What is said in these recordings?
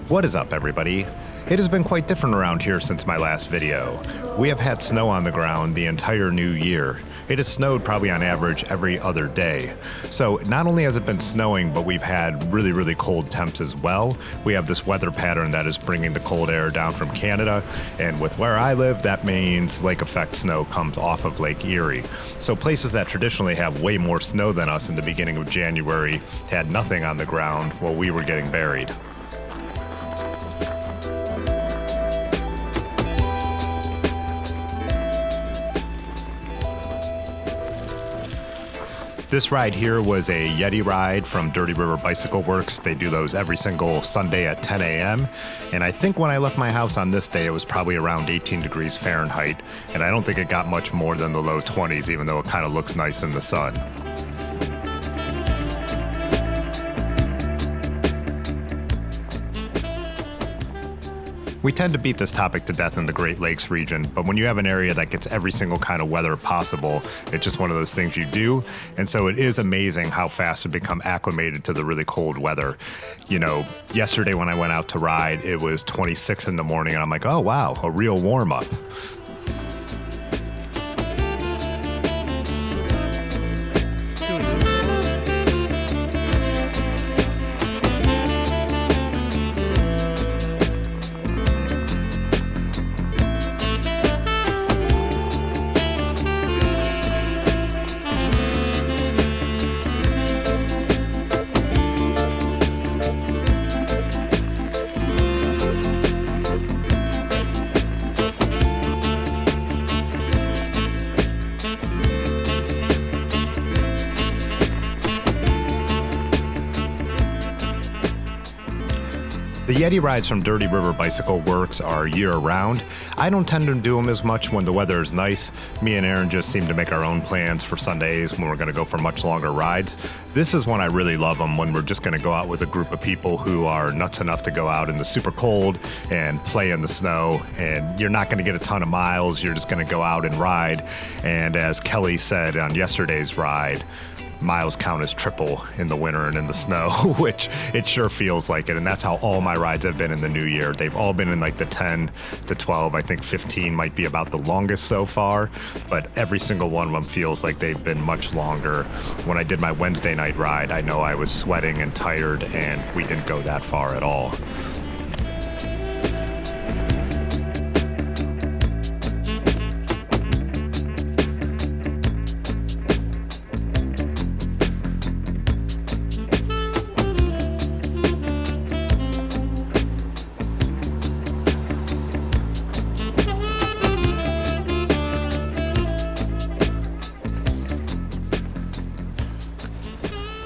What is up, everybody? It has been quite different around here since my last video. We have had snow on the ground the entire new year. It has snowed probably on average every other day. So not only has it been snowing, but we've had really cold temps as well. We have this weather pattern that is bringing the cold air down from Canada, and with where I live, that means lake effect snow comes off of Lake Erie. So places that traditionally have way more snow than us in the beginning of January had nothing on the ground while we were getting buried. This ride here was a Yeti Ride from Dirty River Bicycle Works. They do those every single Sunday at 10 a.m. And I think when I left my house on this day, it was probably around 18 degrees Fahrenheit. And I don't think it got much more than the low 20s, even though it kind of looks nice in the sun. We tend to beat this topic to death in the Great Lakes region, but when you have an area that gets every single kind of weather possible, it's just one of those things you do. And so it is amazing how fast we become acclimated to the really cold weather. You know, yesterday when I went out to ride, it was 26 in the morning, and I'm like, oh wow, a real warm up. The Yeti Rides from Dirty River Bicycle Works are year-round. I don't tend to do them as much when the weather is nice. Me and Aaron just seem to make our own plans for Sundays when we're going to go for much longer rides. This is when I really love them, when we're just going to go out with a group of people who are nuts enough to go out in the super cold and play in the snow. And you're not going to get a ton of miles, you're just going to go out and ride. And as Kelly said on yesterday's ride, miles count as triple in the winter and in the snow, which it sure feels like it. And that's how all my rides have been in the new year. They've all been in like the 10 to 12. I think 15 might be about the longest so far, but every single one of them feels like they've been much longer. When I did my Wednesday night ride, I know I was sweating and tired, and we didn't go that far at all.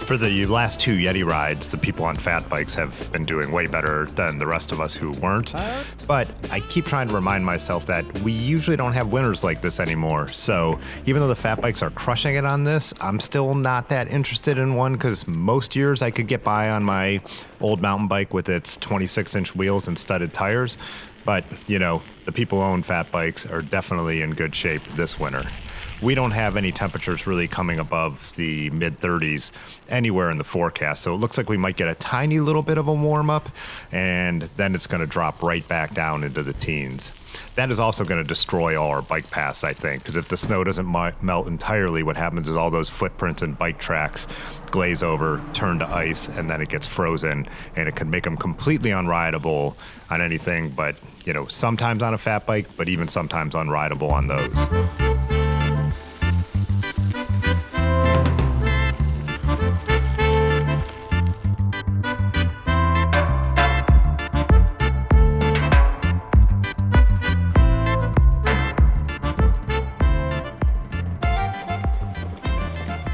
For the last two Yeti rides, the people on fat bikes have been doing way better than the rest of us who weren't. But I keep trying to remind myself that we usually don't have winners like this anymore. So even though the fat bikes are crushing it on this, I'm still not that interested in one, because most years I could get by on my old mountain bike with its 26-inch wheels and studded tires. But, you know, the people who own fat bikes are definitely in good shape this winter. We don't have any temperatures really coming above the mid-30s anywhere in the forecast, so it looks like we might get a tiny little bit of a warm-up, and then it's going to drop right back down into the teens. That is also going to destroy all our bike paths, I think, because if the snow doesn't melt entirely, what happens is all those footprints and bike tracks glaze over, turn to ice, and then it gets frozen, and it can make them completely unrideable on anything but, you know, sometimes on a fat bike, but even sometimes unrideable on those.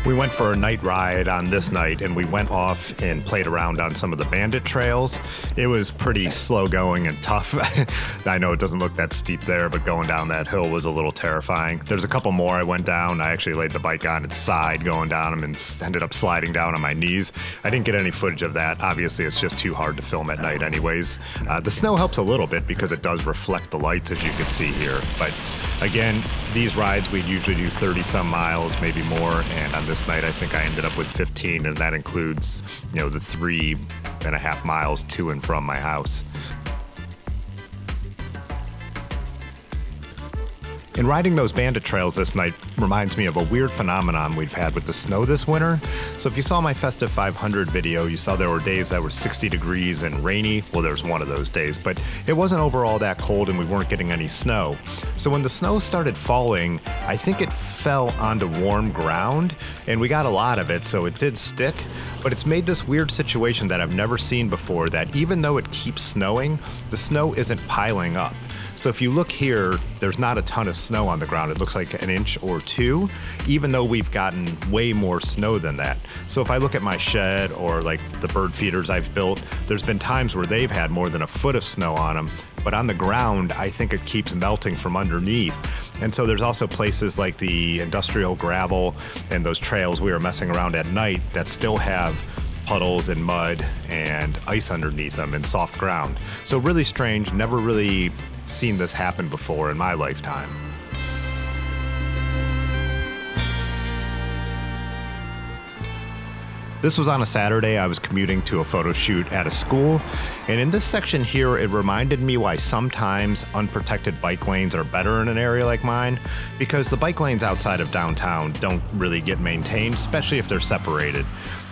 We went for a night ride on this night, and we went off and played around on some of the bandit trails. It was pretty slow going and tough. I know it doesn't look that steep there, but going down that hill was a little terrifying. There's a couple more I went down. I actually laid the bike on its side going down them and ended up sliding down on my knees. I didn't get any footage of that. Obviously, it's just too hard to film at night anyways. The snow helps a little bit because it does reflect the lights, as you can see here. But again, these rides, we'd usually do 30 some miles, maybe more. And on this night, I think I ended up with 15, and that includes, you know, the 3 2.5 miles to and from my house. And riding those bandit trails this night reminds me of a weird phenomenon we've had with the snow this winter. So if you saw my Festive 500 video, you saw there were days that were 60 degrees and rainy. Well, there was one of those days, but it wasn't overall that cold and we weren't getting any snow. So when the snow started falling, I think it fell onto warm ground and we got a lot of it, so it did stick. But it's made this weird situation that I've never seen before, that even though it keeps snowing, the snow isn't piling up. So if you look here, there's not a ton of snow on the ground. It looks like an inch or two, even though we've gotten way more snow than that. So if I look at my shed or like the bird feeders I've built, there's been times where they've had more than a foot of snow on them. But on the ground, I think it keeps melting from underneath. And so there's also places like the industrial gravel and those trails we were messing around at night that still have puddles and mud and ice underneath them and soft ground. So really strange, never really seen this happen before in my lifetime. This was on a Saturday. I was commuting to a photo shoot at a school, and in this section here, it reminded me why sometimes unprotected bike lanes are better in an area like mine, because the bike lanes outside of downtown don't really get maintained, especially if they're separated.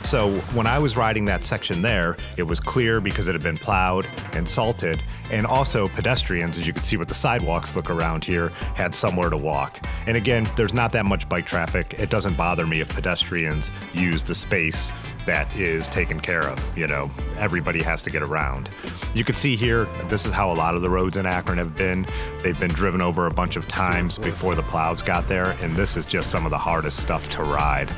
So when I was riding that section there, it was clear because it had been plowed and salted, and also pedestrians, as you can see with the sidewalks look around here, had somewhere to walk. And again, there's not that much bike traffic. It doesn't bother me if pedestrians use the space that is taken care of. You know, everybody has to get around. You can see here, this is how a lot of the roads in Akron have been. They've been driven over a bunch of times before the plows got there, and this is just some of the hardest stuff to ride.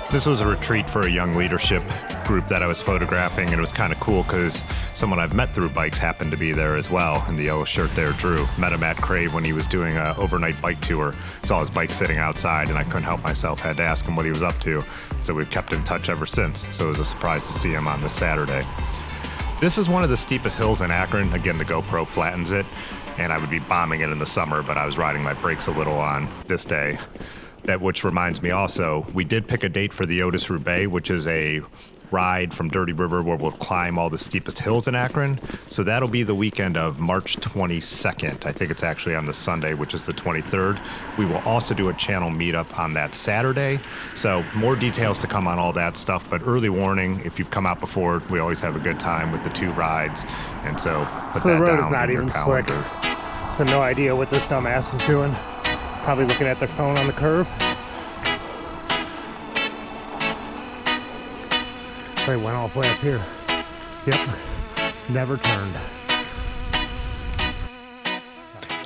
This was a retreat for a young leadership group that I was photographing, and it was kind of cool because someone I've met through bikes happened to be there as well. In the yellow shirt there, Drew. Met him at Crave when he was doing an overnight bike tour. Saw his bike sitting outside and I couldn't help myself. Had to ask him what he was up to. So we've kept in touch ever since. So it was a surprise to see him on this Saturday. This is one of the steepest hills in Akron. Again, the GoPro flattens it, and I would be bombing it in the summer, but I was riding my brakes a little on this day. Which reminds me also, we did pick a date for the Otis Roubaix, which is a ride from Dirty River where we'll climb all the steepest hills in Akron. So that'll be the weekend of March 22nd. I think it's actually on the Sunday, which is the 23rd. We will also do a channel meetup on that Saturday. So more details to come on all that stuff, but early warning, if you've come out before, we always have a good time with the two rides. And so put that down in your calendar. So no idea what this dumbass is doing. Probably looking at their phone on the curve. They went all the way up here. Yep, never turned.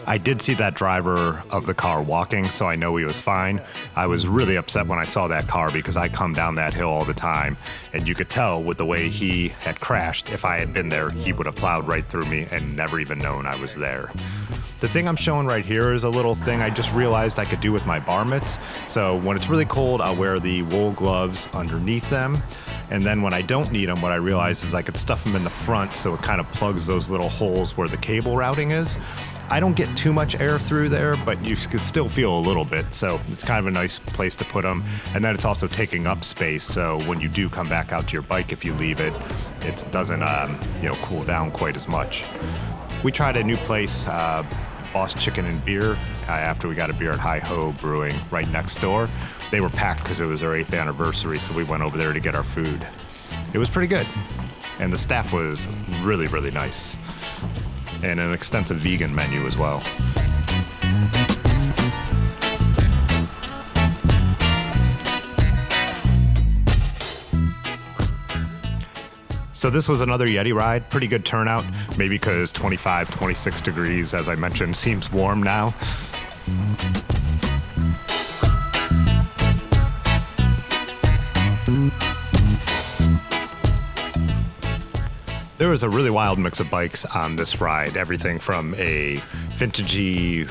I did see that driver of the car walking, so I know he was fine. I was really upset when I saw that car because I come down that hill all the time, and you could tell with the way he had crashed, if I had been there, he would have plowed right through me and never even known I was there. The thing I'm showing right here is a little thing I just realized I could do with my bar mitts. So when it's really cold, I'll wear the wool gloves underneath them. And then when I don't need them, what I realize is I could stuff them in the front so it kind of plugs those little holes where the cable routing is. I don't get too much air through there, but you can still feel a little bit. So it's kind of a nice place to put them. And then it's also taking up space. So when you do come back out to your bike, if you leave it, it doesn't cool down quite as much. We tried a new place, Boss Chicken and Beer, after we got a beer at Hi Ho Brewing right next door. They were packed because it was our 8th anniversary, so we went over there to get our food. It was pretty good, and the staff was really, really nice, and an extensive vegan menu as well. So this was another Yeti ride, pretty good turnout, maybe because 25, 26 degrees, as I mentioned, seems warm now. There was a really wild mix of bikes on this ride, everything from a vintagey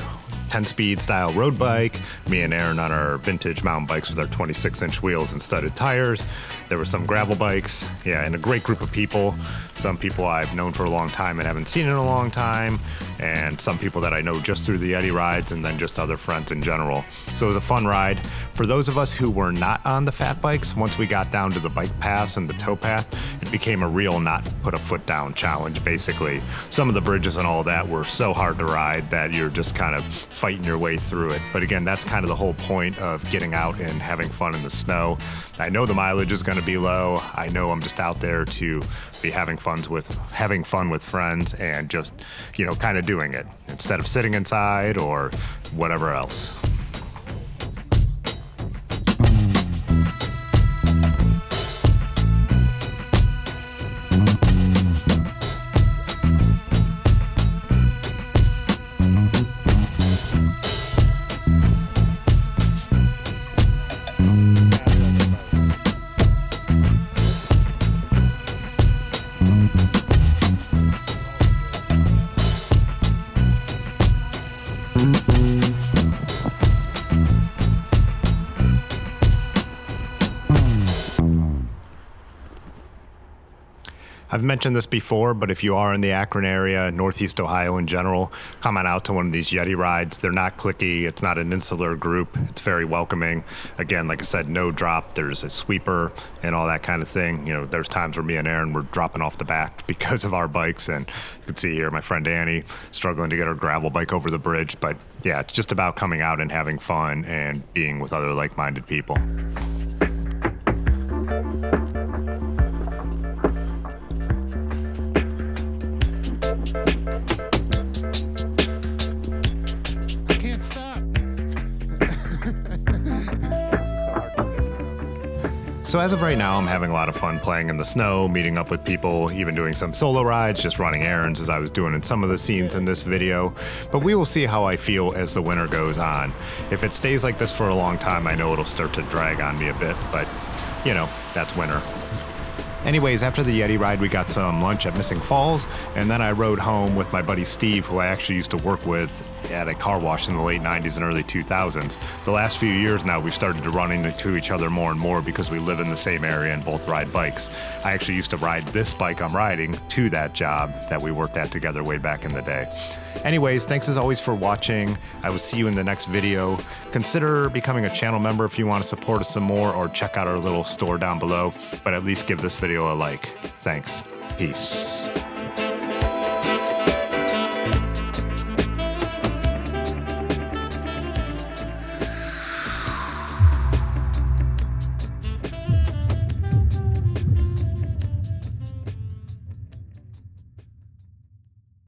10-speed style road bike, me and Aaron on our vintage mountain bikes with our 26-inch wheels and studded tires. There were some gravel bikes, and a great group of people. Some people I've known for a long time and haven't seen in a long time, and some people that I know just through the Yeti Rides, and then just other friends in general. So it was a fun ride. For those of us who were not on the fat bikes, once we got down to the bike paths and the towpath, it became a real not put a foot down challenge, basically. Some of the bridges and all that were so hard to ride that you're just kind of fighting your way through it. But again, that's kind of the whole point of getting out and having fun in the snow. I know the mileage is going to be low. I know I'm just out there to be having fun with friends and just, kind of doing it instead of sitting inside or whatever else. I've mentioned this before, but if you are in the Akron area, Northeast Ohio in general, come on out to one of these Yeti rides. They're not cliquey. It's not an insular group. It's very welcoming. Again, like I said, no drop. There's a sweeper and all that kind of thing. There's times where me and Aaron were dropping off the back because of our bikes. And you can see here my friend Annie struggling to get her gravel bike over the bridge. But yeah, it's just about coming out and having fun and being with other like-minded people. So as of right now, I'm having a lot of fun playing in the snow, meeting up with people, even doing some solo rides, just running errands as I was doing in some of the scenes in this video. But we will see how I feel as the winter goes on. If it stays like this for a long time, I know it'll start to drag on me a bit, but that's winter. Anyways, after the Yeti ride, we got some lunch at Missing Falls, and then I rode home with my buddy Steve, who I actually used to work with at a car wash in the late 90s and early 2000s. The last few years now, we've started to run into each other more and more because we live in the same area and both ride bikes. I actually used to ride this bike I'm riding to that job that we worked at together way back in the day. Anyways, thanks as always for watching. I will see you in the next video. Consider becoming a channel member if you want to support us some more, or check out our little store down below, but at least give this video a like. Thanks. Peace.